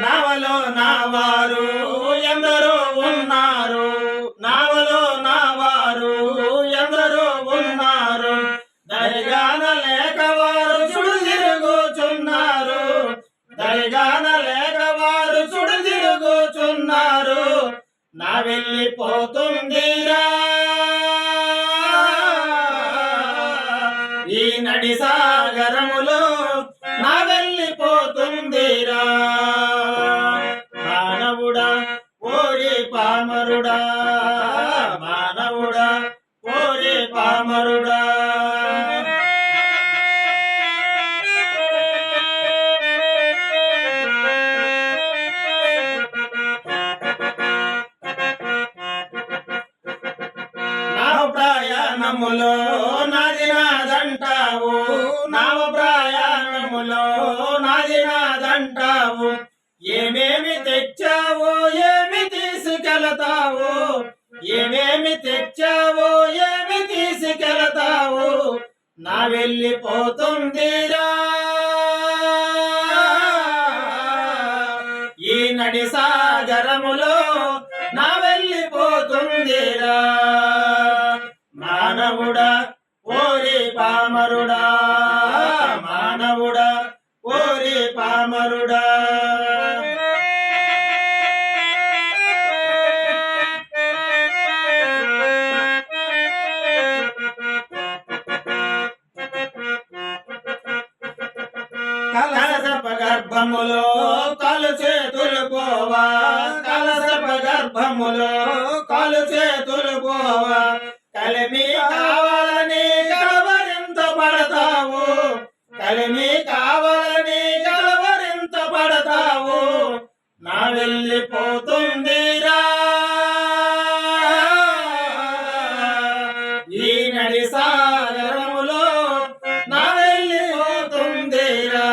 నావలో నావారు ఎందరో ఉన్నారు, నావలో నావారు ఎందరో ఉన్నారు, దరిగాన లేక వారు చుడు తిరుగుచున్నారు, దరిగాన లేక వారు చుడు తిరుగుచున్నారు. నా వెళ్ళిపోతుందిరా ఈ నడి సాగరములో, నా వెళ్ళిపోతుందిరా. మానవుడా ఓరి పామరుడా, మానవుడా ఓరి పామరుడా. ప్రయాణములో నాది నాదంటావు, నావ ప్రయాణములో నాది నాదంటావు. ఏమేమి తెచ్చావో ఏమి తీసుకెళతావు, ఏమేమి తెచ్చావో ఏమి తీసుకెళతావు. నా వెళ్ళిపోతుందిరా ఈ నడి సాగరములో, నా వెళ్ళిపోతుందిరా. మానవుడా ఓరి పామరుడా, మానవుడా ఓరి పామరుడా. కలసప గర్భములో కాలు చేతులు పోవా, కలసప గర్భములో కాలు చేతులు పోవా. కలిమి కావాలని కలవరింత పడతావు, కలిమి కావాలని కలవరింత పడతావు. నా వెళ్ళిపోతుందిరా ఈ నడి సాగరములో, నా వెళ్ళిపోతుందిరా.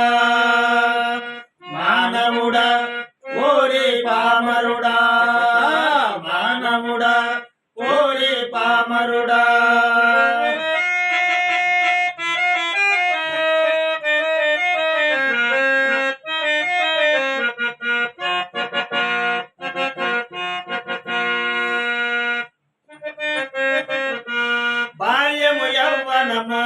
మానవుడా ఓరి పామరుడా, మానవుడా ఓరి పామరుడా. బాల్యము యౌవనము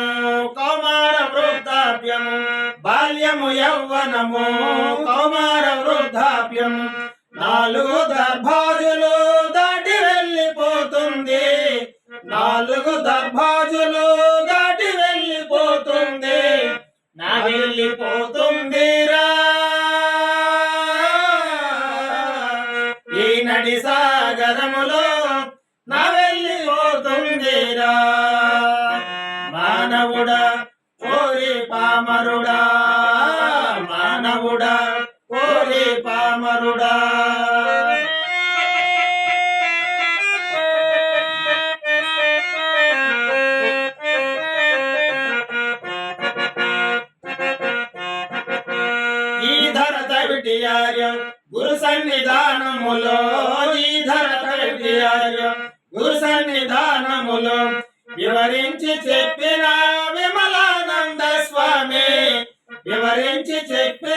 కౌమార వృద్ధాప్యము, బాల్యము యౌవనము కౌమార వృద్ధాప్యము. 4 దర్భాజులు దాటి వెళ్ళిపోతుంది, 4 దర్భాజులు దాటి వెళ్ళిపోతుంది. నా వెళ్ళిపోతుందిరా ఈ నడి సాగరములో, నా వెళ్ళిపోతుందిరా. మానవుడా ఓరి పామరుడా, మానవుడా ఓరి పామరుడా. ఈ ధర తవిటియార్యం గురు సన్నిధానములో, ఈ ధర తవిటియార్యం గురు సన్నిధానములో. వివరించి చెప్పిన విమలానంద స్వామి, వివరించి చెప్పి